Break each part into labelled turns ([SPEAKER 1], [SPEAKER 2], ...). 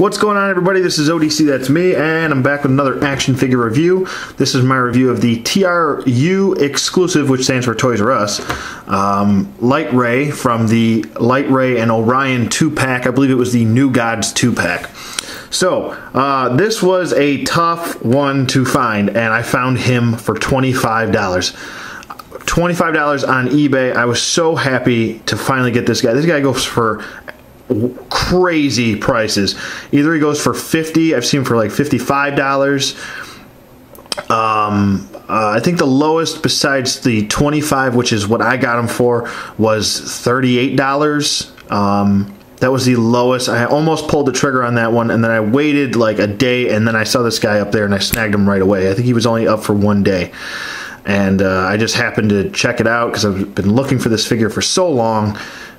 [SPEAKER 1] What's going on, everybody? This is ODC, that's me, and I'm back with another action figure review. This is my review of the TRU exclusive, which stands for Toys R Us, Lightray from the Lightray and Orion 2-pack. I believe it was the New Gods 2-pack. So, this was a tough one to find, and I found him for $25. $25 on eBay. I was so happy to finally get this guy. This guy goes for crazy prices. Either he goes for $50, I've seen him for like $55. I think the lowest besides the $25, which is what I got him for, was $38. That was the lowest. I almost pulled the trigger on that one, and then I waited like a day, and then I saw this guy up there, and I snagged him right away. I think he was only up for one day. And I just happened to check it out because I've been looking for this figure for so long.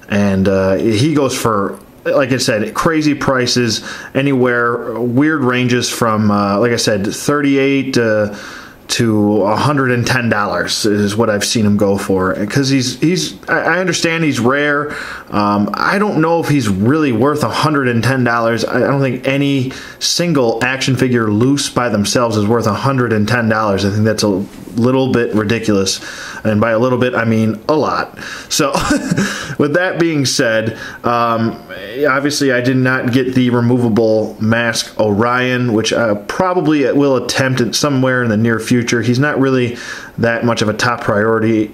[SPEAKER 1] And he goes for, like I said, crazy prices, anywhere, weird ranges from, like I said, $38 to $110 is what I've seen him go for. Because I understand he's rare. I don't know if he's really worth $110. I don't think any single action figure loose by themselves is worth $110. I think that's a little bit ridiculous, and by a little bit I mean a lot. So with that being said, obviously I did not get the removable mask Orion, which I probably will attempt it somewhere in the near future. He's not really that much of a top priority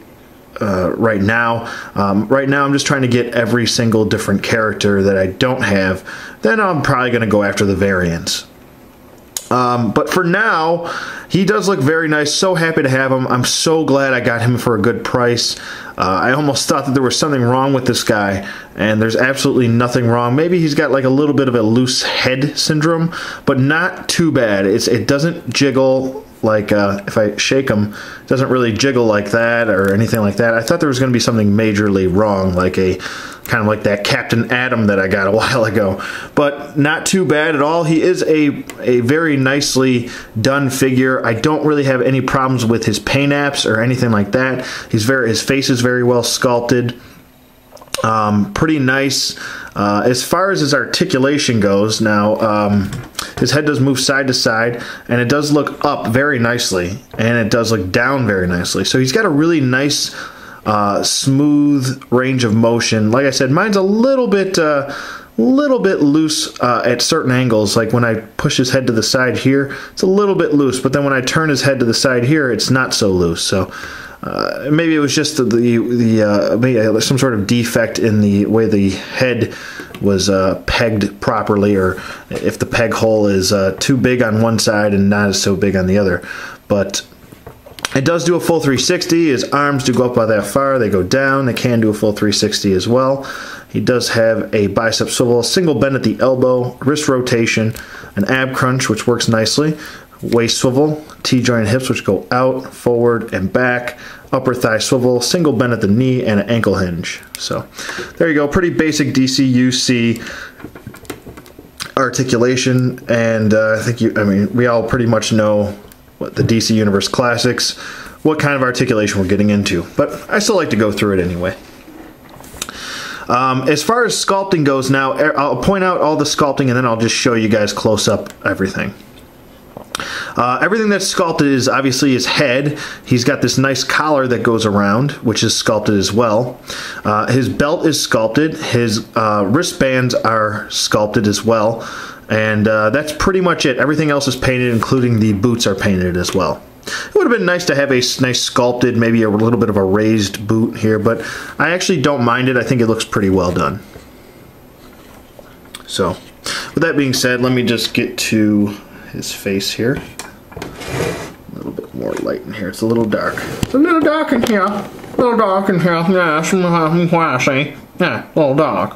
[SPEAKER 1] right now. Right now I'm just trying to get every single different character that I don't have. Then I'm probably going to go after the variants. But for now, he does look very nice. So happy to have him. I'm so glad I got him for a good price. I almost thought that there was something wrong with this guy, and there's absolutely nothing wrong. Maybe he's got like a little bit of a loose head syndrome, but not too bad. It doesn't jiggle like if I shake him, it doesn't really jiggle like that or anything like that. I thought there was going to be something majorly wrong, like a kind of like that Captain Atom that I got a while ago, but not too bad at all. He is a very nicely done figure. I don't really have any problems with his paint apps or anything like that. His face is very well sculpted. Pretty nice. As far as his articulation goes, now his head does move side to side, and it does look up very nicely, and it does look down very nicely. So he's got a really nice smooth range of motion. Like I said, mine's a little bit loose at certain angles. Like when I push his head to the side here, it's a little bit loose, but then when I turn his head to the side here, it's not so loose. So maybe it was just maybe some sort of defect in the way the head was pegged properly, or if the peg hole is too big on one side and not so big on the other. But it does do a full 360. His arms do go up by that far. They go down. They can do a full 360 as well. He does have a bicep swivel, single bend at the elbow, wrist rotation, an ab crunch, which works nicely, waist swivel, T-joint hips, which go out, forward, and back, upper thigh swivel, single bend at the knee, and an ankle hinge. So there you go. Pretty basic DCUC articulation, and I think we all pretty much know what the DC Universe Classics, what kind of articulation we're getting into, but I still like to go through it anyway. As far as sculpting goes now, I'll point out all the sculpting, and then I'll just show you guys close up everything. Everything that's sculpted is obviously his head. He's got this nice collar that goes around, which is sculpted as well. His belt is sculpted. His wristbands are sculpted as well. And that's pretty much it. Everything else is painted, including the boots are painted as well. It would have been nice to have a nice sculpted, maybe a little bit of a raised boot here, but I actually don't mind it. I think it looks pretty well done. So, with that being said, let me just get to his face here. A little bit more light in here. It's a little dark. It's a little dark in here. A little dark in here. Yeah, a little dark.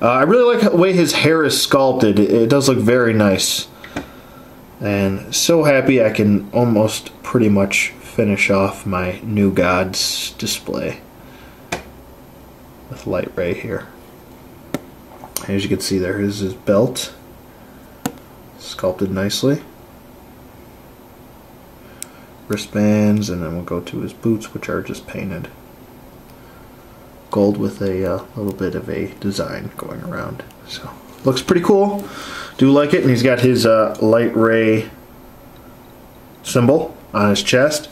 [SPEAKER 1] I really like the way his hair is sculpted. It does look very nice. And so happy I can almost pretty much finish off my New Gods display with Lightray here. As you can see, there is his belt. Sculpted nicely. Wristbands, and then we'll go to his boots, which are just painted gold with a little bit of a design going around. So looks pretty cool. Do like it, and he's got his Lightray symbol on his chest.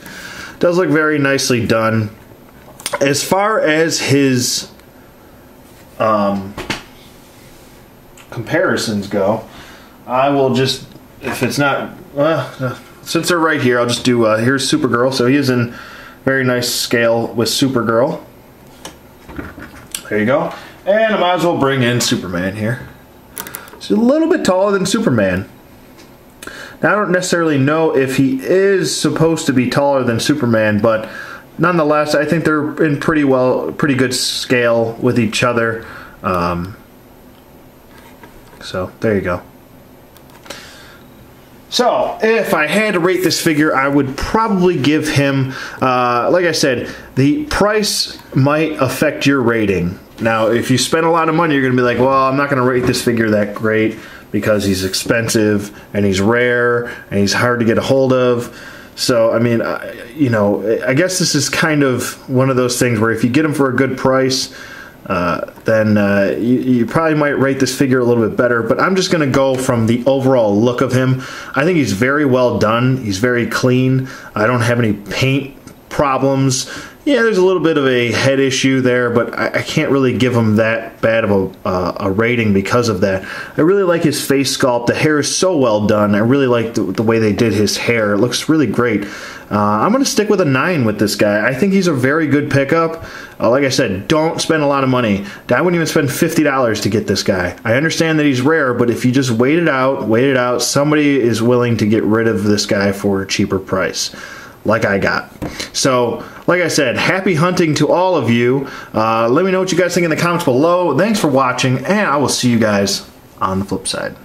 [SPEAKER 1] Does look very nicely done. As far as his comparisons go, I will just, if it's not, since they're right here, I'll just do, here's Supergirl. So he is in very nice scale with Supergirl. There you go. And I might as well bring in Superman here. He's a little bit taller than Superman. Now, I don't necessarily know if he is supposed to be taller than Superman, but nonetheless, I think they're in pretty good scale with each other. So there you go. So if I had to rate this figure, I would probably give him, like I said, the price might affect your rating. Now, if you spend a lot of money, you're going to be like, well, I'm not going to rate this figure that great because he's expensive and he's rare and he's hard to get a hold of. So, I mean, you know, I guess this is kind of one of those things where if you get him for a good price, then you probably might rate this figure a little bit better. But I'm just going to go from the overall look of him. I think he's very well done. He's very clean. I don't have any paint problems. Yeah, there's a little bit of a head issue there, but I can't really give him that bad of a rating because of that. I really like his face sculpt. The hair is so well done. I really like the way they did his hair. It looks really great. I'm going to stick with a 9 with this guy. I think he's a very good pickup. Like I said, don't spend a lot of money. I wouldn't even spend $50 to get this guy. I understand that he's rare, but if you just wait it out, somebody is willing to get rid of this guy for a cheaper price, like I got. So, like I said, happy hunting to all of you. Let me know what you guys think in the comments below. Thanks for watching, and I will see you guys on the flip side.